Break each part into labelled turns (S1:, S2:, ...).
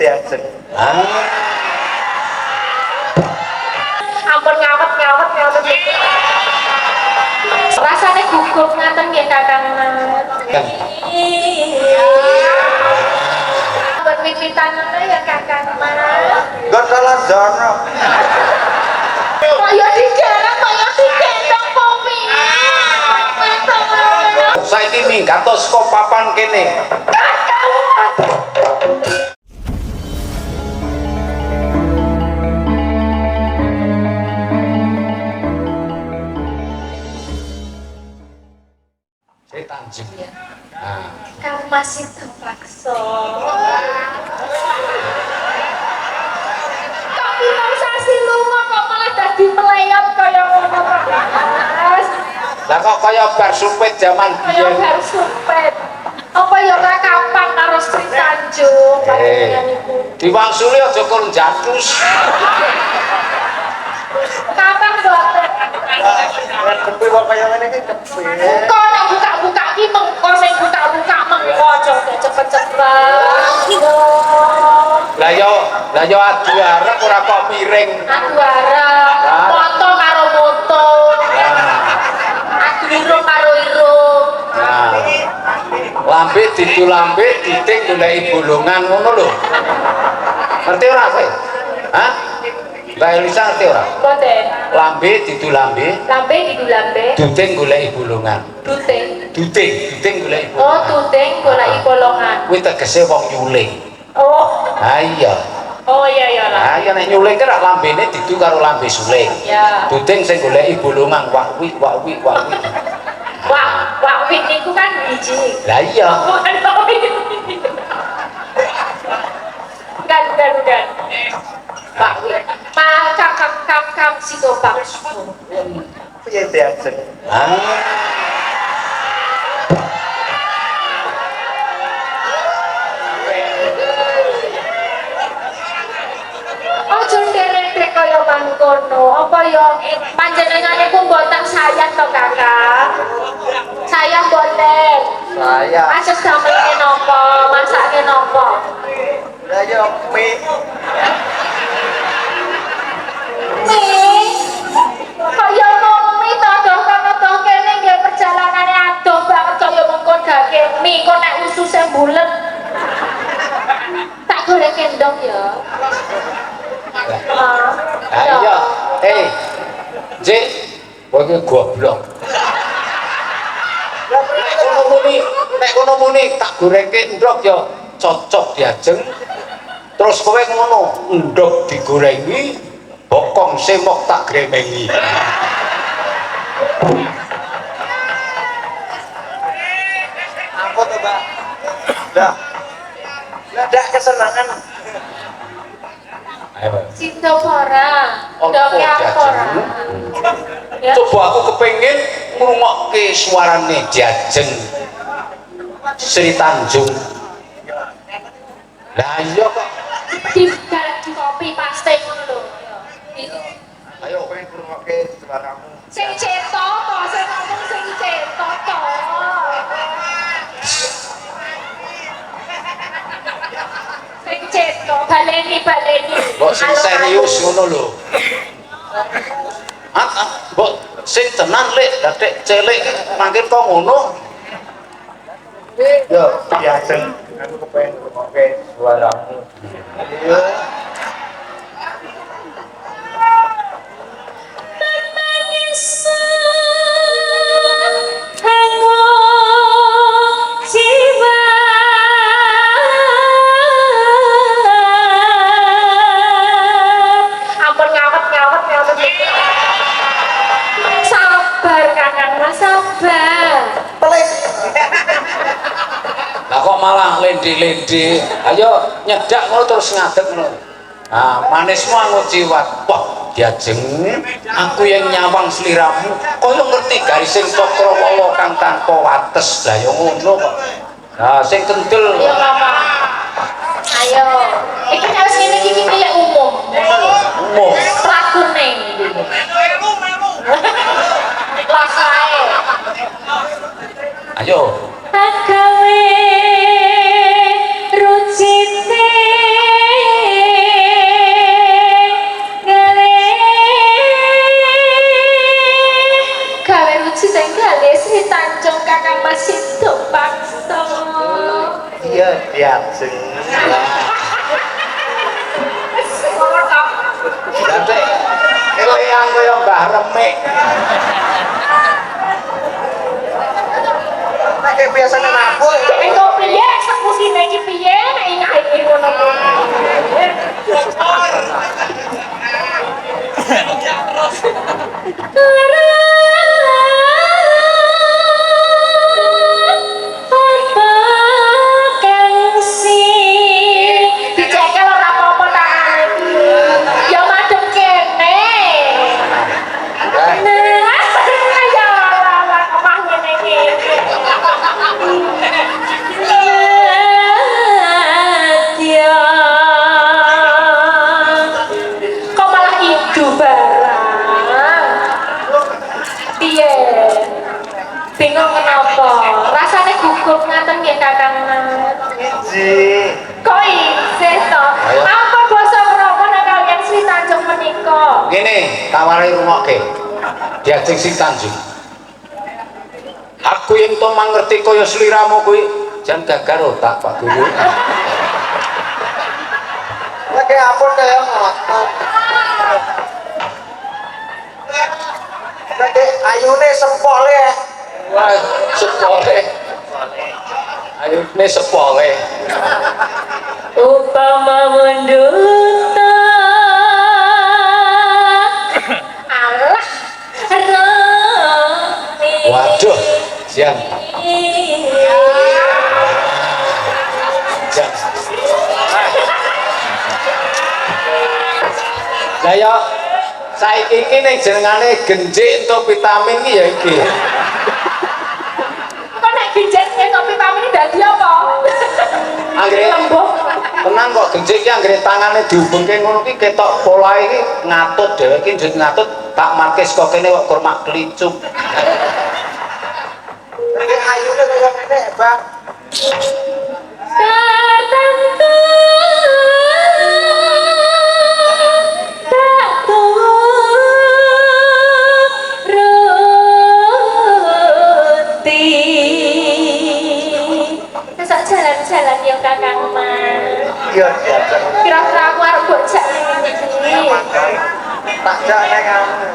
S1: diajeng.
S2: Ampun ngawet rasane gugup ngaten nggih Kakang Mas. Wit-witan ngono ya Kakang Mas.
S1: Nggon salah jono.
S2: Kaya dijarang kaya digendong pomi.
S1: Saiki minggat saka papan kene. Tanjung.
S2: Kamu masih terpaksa. Tapi mau sasi lunga kok malah dadi meleyot kaya ngono Mas.
S1: Lah kok kaya bar supet jaman
S2: Kaya
S1: biyen.
S2: bar supet. Apa ya ora kapan karo Sri Tanjung panjenengan iku.
S1: Diwangsuli aja kurang jatus.
S2: Kapan mboten?
S1: Kepi kok kaya ngene iki kepi.
S2: Kok nek buka-buka ki mengko sing buka-buka mengko aja cepet-cepet.
S1: Lah yo adu arek ora kok miring.
S2: Adu arep, foto karo foto. Adu irung karo irung.
S1: Nah. Lambe didu lambe diting goleki bolongan ngono lho. Ngerti ora kowe? Hah? Mbak Elisa ngerti ora?
S2: Mboten.
S1: Lambe didu lambe,
S2: Lambe didu lambe.
S1: duting goleki bolongan.
S2: Duting.
S1: Duting goleki bolongan.
S2: Oh, duting goleki bolongan.
S1: Kuwi tegese wong nyuling.
S2: Oh.
S1: Ha iya.
S2: Oh iya lah.
S1: Ha iya nek nyuling ki rak lambene didu karo lambe suling.
S2: Ya.
S1: Duting sing goleki bolongan wakwi.
S2: Wak wit niku kan biji.
S1: Lah iya.
S2: Bukan wit. Bukan. Pak wit. Kam siko bakso.
S1: Piye diajeng?
S2: Ojo nderek kaya mangkono. Apa ya panjenengan iku mboten sayang to, Kakak? Sayang mboten.
S1: Saya.
S2: Asus damelke napa? Masake napa?
S1: Lah yo mie.
S2: Mie. Kaya mie to doh kene nggih perjalanane adoh banget kaya mengko dake mie kok nek ususe bulet. Tak golek kendong ya.
S1: Iya. Jek, kowe goblok. Nek kono muni tak gorengke ndok ya cocok diajeng. Terus kowe ngono, ndok digorengi, bokong semok tak gremengi. Apa tuh, Mbak? Lah kesenangan. Ayo.
S2: Cinta ora.
S1: Oh,
S2: Ndoke apa ora? Ya.
S1: Coba aku kepengin ngrungokke suarane Diajeng Sri Tanjung. Lah iya kok.
S2: Di kopi paste ngono lho.
S1: Ayo pengen ngrungokke suaramu.
S2: Sing cetok to, sing ngomong sing cetok to. Sing cetok, baleni.
S1: Mbok sing serius ngono lho. Mbok sing tenan lek datek celek mangkir kok ngono. Yo, Diajeng aku kepengen ngrungokke suaramu. Iya.
S2: Ampun ngawet. Sabar Kakang Mas, sabar.
S1: Lah kok malah lendi-lendi. Ayo nyedak ngono terus ngadeg ngono. Nah, manismu angut jiwat. Wah, Diajeng, aku yang nyawang sliramu. Kaya ngerti garising Cakrawawa kang tanpa wates. Lah ya ngono kok. Nah, sing kendel.
S2: Ayo Mama. Ayo. Iki harus ngene iki kaya umum.
S1: Umum.
S2: Lakune iki. Lasae.
S1: Ayo.
S2: Agawe rucine Sri Tanjung Kakang Mas Sido Paksa.
S3: Iya Diajeng.
S1: Dadi eleyang kaya Mbah Remik.
S3: Nek biasane nabung.
S2: Engko piye sekusine iki piye nek iki ngono kuwi. Dicekel ora apa-apa tangane iki. Ya madhep kene. Nah, ya ora omah ngene iki. Kok malah idu barang? Piye? Bingung kenapa? Rasane gugup ngaten nggih Kakang Mas.
S3: Ji.
S2: Kok isih to?
S1: Ayo.
S2: Apa basa menapa nek kalian Sri Tanjung menika?
S1: Ngene, tawari rungokke. Diajeng Sri Tanjung. Aku yang to mangerti kaya sliramu kuwi jan gagar otak Pak Guru.
S3: Nek ampun kaya ngotot. Nek ayune sepole.
S1: Wah, sepole. Ayune sepole.
S2: Upama menduta Allah roni.
S1: Waduh, sian. Sian. Lah ya saiki iki ning jenengane genjik entuk vitamin iki ya iki.
S2: Kok nek ginjal entuk vitamin dadi apa?
S1: Anggere
S2: Lembut.
S1: tenang kok genjik iki anggere tangane dihubungke ngono ki ketok polahe iki ngatut dhewe iki njut ngatut tak markis kok kene kok kurmak kelicuk.
S3: Nek ayune kaya ngene, Bang.
S2: Tertentu tak turuti. Besok jalan-jalan ya Kakang Mas.
S3: Iya Diajeng.
S2: Kira-kira aku arep bocah ning iki.
S3: Tak jak nek anu.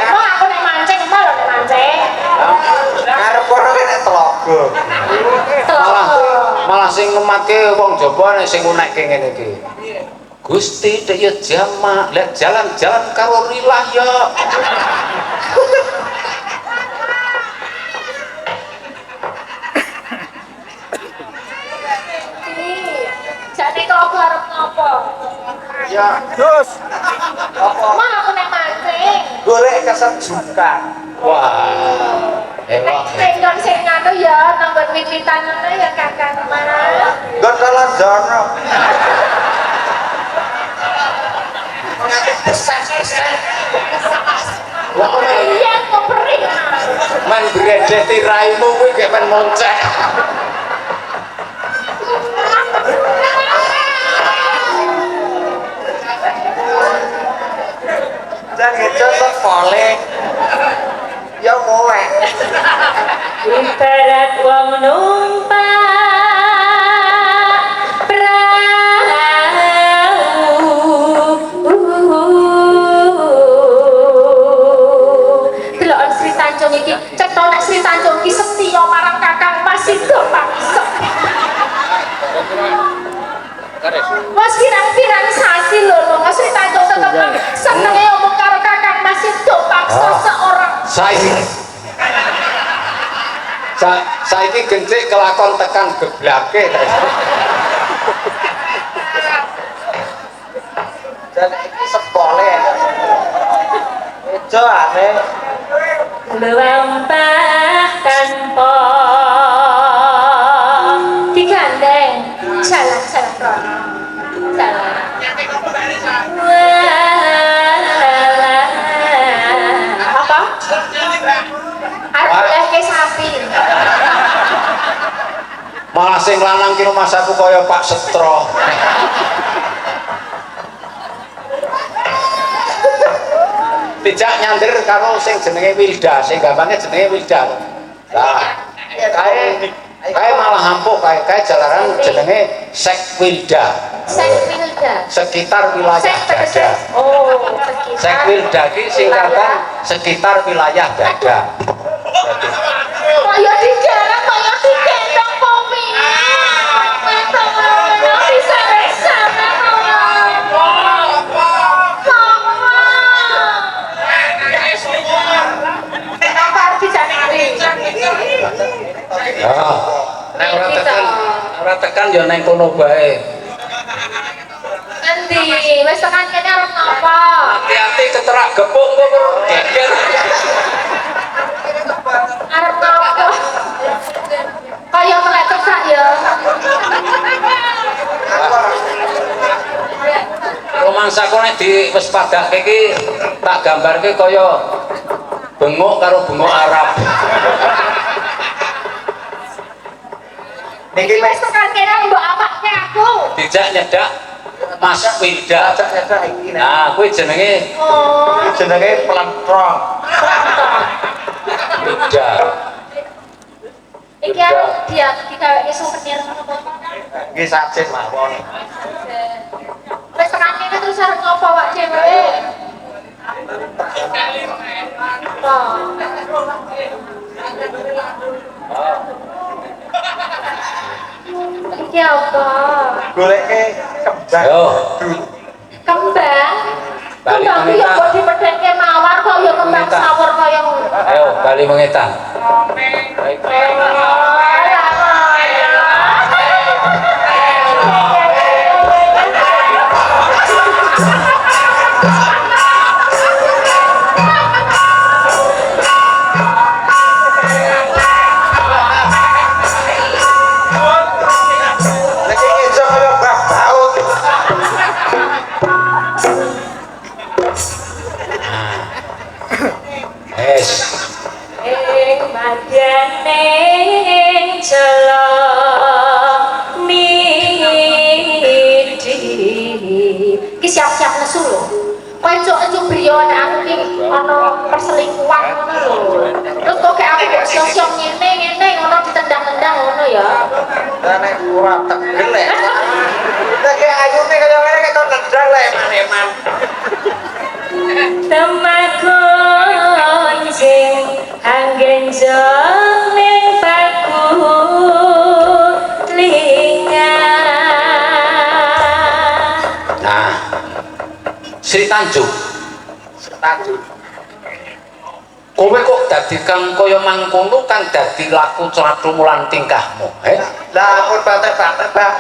S2: Oh, aku nek mancing malah nek mancing.
S3: Ngarep kono ki nek telaga.
S1: Malah malah sing ngematke wong Jawa nek sing unekke ngene iki. Gusti dek ya jamak, lihat jalan-jalan karo rilah ya.
S2: Jadi kok aku arep ngopo?
S3: Ya, terus apa?
S2: Mah aku nek mancing.
S3: Golek kesejukan.
S1: Wah, elok.
S2: Nek sing anu ya nanggon wit-witan ngono ya Kakang Mas.
S3: Nggon dalan jono.
S1: Wah,
S2: Iya, kok perih.
S1: men bredeti raimu kuwi gek men moncek.
S3: Dan itu sepole. Ya mulai.
S2: Ibarat wong numpak perahu. Deloken Sri Tanjung iki, cetha nek Sri Tanjung iki setya marang Kakang Mas Sido Paksa. Mas pirang-pirang sasi lho Mas Sri Tanjung tetep senenge omong karo Kakang Mas Sido Paksa seorang.
S1: Saiki gencik kelakon tekan geblake.
S3: Dan ini sepole. Itu aneh.
S2: Luampah tanpa digandeng jalan-jalan rono jalan apa? Arep goleke sapi
S1: Malah sing lanang ki rumah saku kaya Pak Setro. dijak nyandir karo sing jenenge Wilda, sing gampangnya jenenge Wilda. Lah, kae malah ampuh kae jalaran jenenge Sek Wilda.
S2: Sek Wilda.
S1: Sekitar wilayah Dada.
S2: Oh,
S1: Sek Wilda ki singkatan sekitar wilayah Dada.
S2: Kaya di jalan, kaya di gendong kopi. Bisa resana
S1: Nek ora tekan ya nang kono bae.
S2: Endi? Wis tekan kene arep ngapa?
S1: Hati-hati keterak gepuk kok geger.
S2: Arep ngapa? Kaya melek tesak ya.
S1: Romansaku nek di wis padake iki tak gambarke kaya bengok karo bengok Arab.
S2: Iki wis tekan kene mbok apake aku.
S1: Dijak nyedak Mas Wilda.
S3: Nyedak iki nek.
S1: Nah, kuwi jenenge
S2: Oh,
S3: Jenenge pelentrong.
S1: Wilda.
S2: iki arep dia digaweke souvenir ngono kok.
S3: Nggih sajen mawon.
S2: Wis tekan kene terus arep ngopo awak dhewe? Iki apa?
S3: Goleke kembang.
S1: Yo.
S2: Kembang?
S1: Bali
S2: Kembang iki
S1: mengetan.
S2: kok dipedhenke mawar kok ya kembang
S1: Mengetan.
S2: sawur kaya ngono.
S1: Ayo bali mengetan. Baik.
S3: Lagi iso kaya bak baut.
S1: Es.
S2: Badyane jala midi. Ki siap-siap nesu lho. Kowe enjuk briyo nek aku ki ana perselingkuhan ngono lho. Terus kok kayak aku kok siom-siom ngene ngono ditendang-tendang ngono ya.
S3: Lah nek ora tegel lek. Lagi ayune kaya ngene kok nendang lek maneman.
S2: Temakon sing anggen jong ning paku lingan.
S1: Nah. Sri Tanjung.
S3: Tanjung.
S1: Kowe kok dadi kang kaya mangkono kang dadi laku clathumu lan tingkahmu,
S3: Lah ampun batek-batek, Mbak.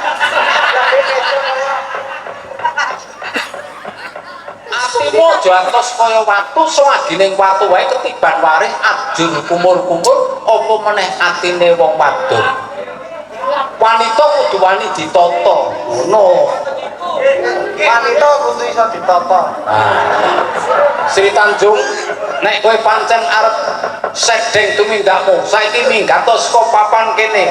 S1: Atimu aja atos kaya watu, sawagining watu wae ketiban waris ajur kumur-kumur apa meneh atine wong wadon. Wanita kudu wani ditata, ngono.
S3: Wanita kudu iso ditata.
S1: Sri Tanjung, nek kowe pancen arep sedeng tumindakmu, saiki minggat saka papan kene.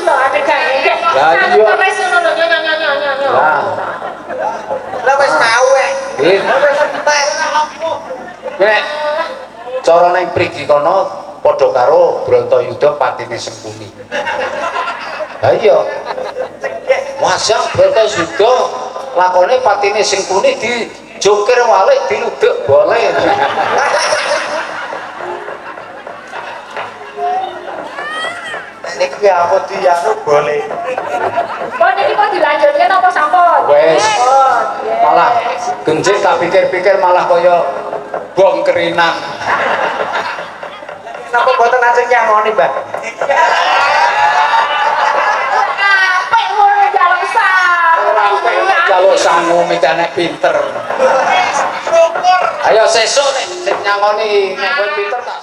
S1: Lah iya.
S3: Lah wis mau
S1: Nggih.
S3: Wis entek.
S1: Nek cara nang prigi kono padha karo Bratayuda patine Sengkuni. Lah iya. Wajang Bratayuda lakone patine Sengkuni dijokir walik diludek boleh.
S3: Niki apa dianu boleh.
S2: Kok niki kok dilanjutke apa sampun?
S1: Wes.
S2: Oh,
S1: Malah genjik tak pikir-pikir malah kaya bong kerinan.
S3: Napa boten ajeng nyangoni, Mbak?
S2: Apik ngono jaluk
S1: Ora
S2: sarung.
S1: apik jaluk sangu mikane pinter. Ayo sesuk nek sing nyangoni nek kowe pinter tak